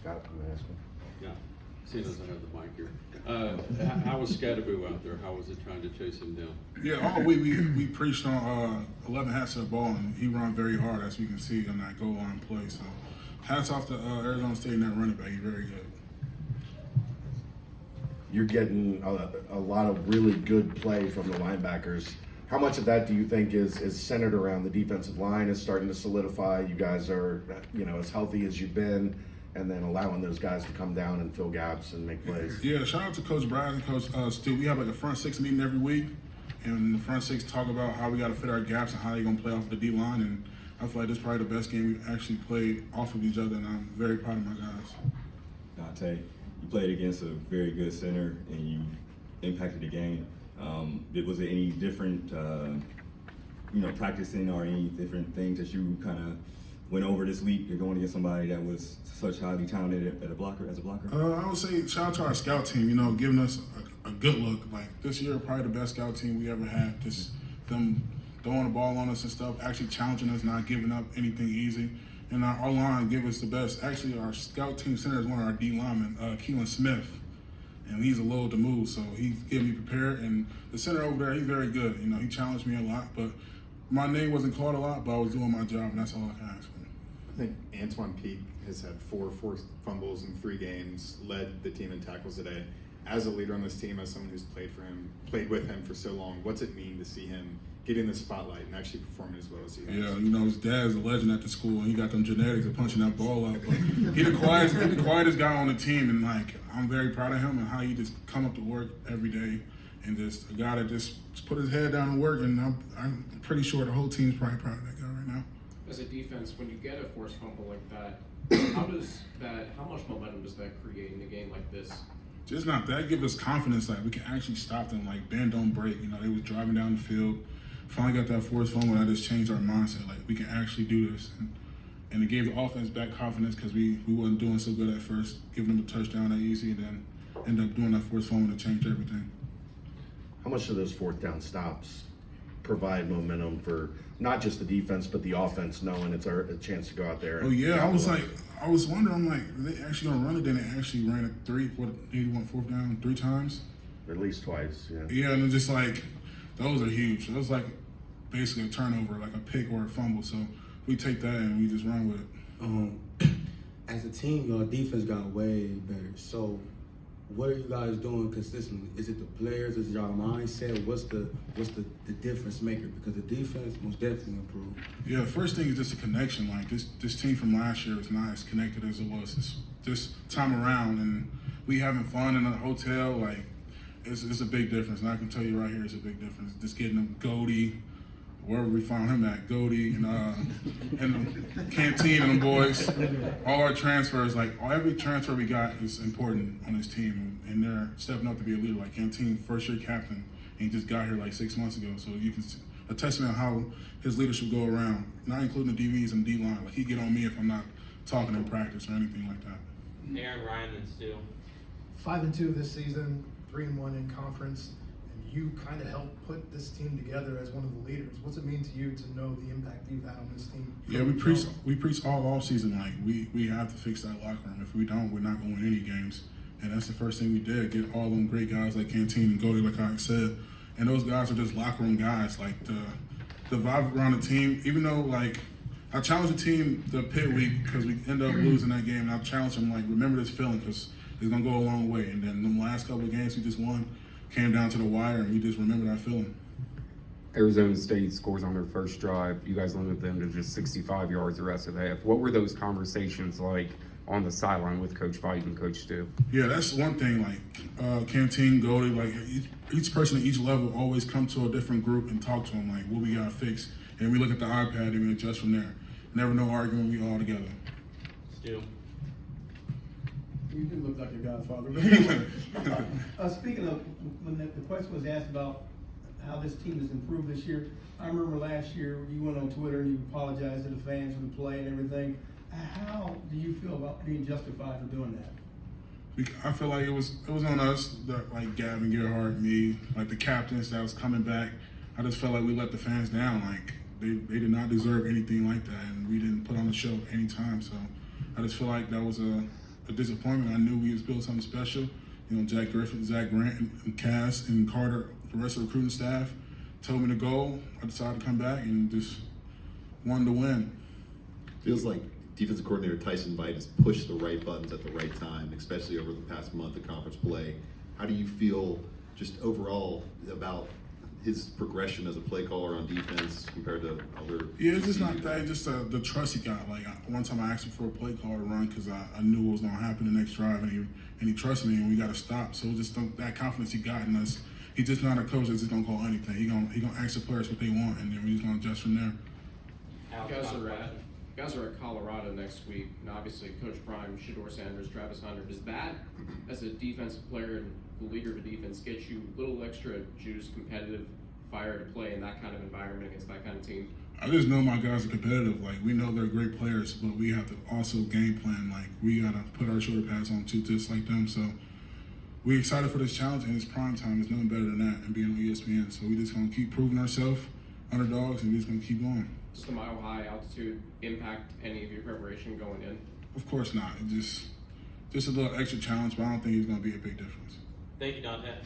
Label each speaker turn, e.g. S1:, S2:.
S1: Scott, I'm gonna ask him.
S2: Yeah, he doesn't have the mic here. How was Scatteroo out there? How was it trying to chase him down?
S3: Yeah, all week we preached on 11 hats to the ball, and he run very hard, as we can see on that goal line play. So hats off to Arizona State and that running back. He's very good.
S1: You're getting a lot of really good play from the linebackers. How much of that do you think is centered around the defensive line is starting to solidify? You guys are, as healthy as you've been, and then allowing those guys to come down and fill gaps and make plays.
S3: Yeah, shout out to Coach Brad and Coach Stu. We have like a front six meeting every week, and the front six talk about how we got to fit our gaps and how they're going to play off the D line. And I feel like this is probably the best game we've actually played off of each other, and I'm very proud of my guys.
S4: Dontay, you played against a very good center, and you impacted the game. Was there any different, practicing or any different things that you kind of went over this week? You're going against somebody that was such highly talented as a blocker.
S3: I would say shout out to our scout team, giving us a good look. Like this year, probably the best scout team we ever had. Just them throwing the ball on us and stuff, actually challenging us, not giving up anything easy. And our line give us the best. Actually, our scout team center is one of our D linemen, Keelan Smith. And he's a little to move, so he's getting me prepared. And the center over there, he's very good. He challenged me a lot, but my name wasn't called a lot, but I was doing my job, and that's all I can ask for.
S5: I think Antoine Peak has had four forced fumbles in 3 games, led the team in tackles today. As a leader on this team, as someone who's played with him for so long, what's it mean to see him getting the spotlight and actually performing as well as he has?
S3: Yeah, his dad's a legend at the school, and he got them genetics of punching that ball up. But he's the quietest guy on the team, and I'm very proud of him and how he just come up to work every day, and just a guy that just put his head down and work. And I'm pretty sure the whole team's probably proud of that guy right now.
S6: As a defense, when you get a forced fumble like that, how much momentum does that create in a game like this?
S3: Just not that, give us confidence we can actually stop them, bend don't break. They was driving down the field, finally got that forced fumble, that just changed our mindset. We can actually do this. And it gave the offense back confidence because we wasn't doing so good at first, giving them a touchdown that easy, and then end up doing that forced fumble to change everything.
S1: How much do those fourth down stops provide momentum for not just the defense but the offense, knowing it's a chance to go out there?
S3: Oh yeah, I was wondering, are they actually gonna run it? Then they actually ran it they went fourth down 3 times,
S1: at least twice. Yeah.
S3: Yeah, and it's just those are huge. Those basically a turnover, a pick or a fumble. So we take that and we just run with it.
S7: As a team, your defense got way better. So what are you guys doing consistently? Is it the players? Is it your mindset? What's the difference maker? Because the defense most definitely improved.
S3: Yeah, the first thing is just a connection. This team from last year is not as connected as it was this time around, and we having fun in a hotel. It's a big difference, and I can tell you right here, it's a big difference. Just getting them Goldie, wherever we found him at, Goldie, and Canteen and them boys. All our transfers, every transfer we got is important on this team, and they're stepping up to be a leader. Canteen, first-year captain, and he just got here 6 months ago. So you can see a testament of how his leadership go around, not including the DBs and D-line. He get on me if I'm not talking in practice or anything like that.
S8: Aaron, Ryan, and Stu.
S9: 5-2 this season, 3-1 in conference, and you kind of helped put this team together as one of the leaders. What's it mean to you to know the impact you've had on this team?
S3: Yeah, we preach all off season we have to fix that locker room. If we don't, we're not going to win any games. And that's the first thing we did, get all them great guys like Canteen and Goldie, like I said. And those guys are just locker room guys. The vibe around the team, even though I challenged the team the pit week because we ended up losing that game, and I challenged them remember this feeling because it's gonna go a long way. And then the last couple of games we just won came down to the wire, and we just remember that feeling.
S10: Arizona State scores on their first drive. You guys limit them to just 65 yards the rest of the half. What were those conversations like on the sideline with Coach Vite and Coach Stu? Yeah,
S3: that's one thing. Canteen, Goldie, each person at each level always come to a different group and talk to them what we gotta fix, and we look at the iPad and we adjust from there. Never no arguing, we all together.
S8: Stu.
S11: You do look like your godfather. Speaking of, when the question was asked about how this team has improved this year, I remember last year you went on Twitter and you apologized to the fans for the play and everything. How do you feel about being justified for doing that?
S3: I feel like it was on us, Gavin Gerhardt, me, the captains that was coming back. I just felt like we let the fans down. They did not deserve anything like that, and we didn't put on the show any time. So I just feel like that was a disappointment. I knew we was building something special. You know, Jack Griffin, Zach Grant, and Cass, and Carter, the rest of the recruiting staff told me to go. I decided to come back and just wanted to win.
S12: Feels like defensive coordinator Tyson Vite has pushed the right buttons at the right time, especially over the past month of conference play. How do you feel just overall about his progression as a play caller on defense compared to other?
S3: Yeah, it's just not that. Just the trust he got. Like one time I asked him for a play call to run because I knew what was going to happen the next drive, and he trusted me, and we got to stop. So just that confidence he got in us. He's just not a coach that's just going to call anything. He gonna ask the players what they want, and then we're just going to adjust from there.
S6: You guys are at Colorado next week, and obviously Coach Prime, Shedeur Sanders, Travis Hunter. Does that, as a defensive player and the leader of the defense, get you a little extra juice, competitive fire to play in that kind of environment against that kind of team?
S3: I just know my guys are competitive. Like, we know they're great players, but we have to also game plan. Like, we got to put our shoulder pads on too, just like them. So we're excited for this challenge, and it's prime time. There's nothing better than that and being on ESPN. So we just going to keep proving ourselves, underdogs, and we're just going to keep going.
S6: Does the mile high altitude impact any of your preparation going in?
S3: Of course not. It just a little extra challenge, but I don't think it's going to be a big difference.
S8: Thank you, Dontay.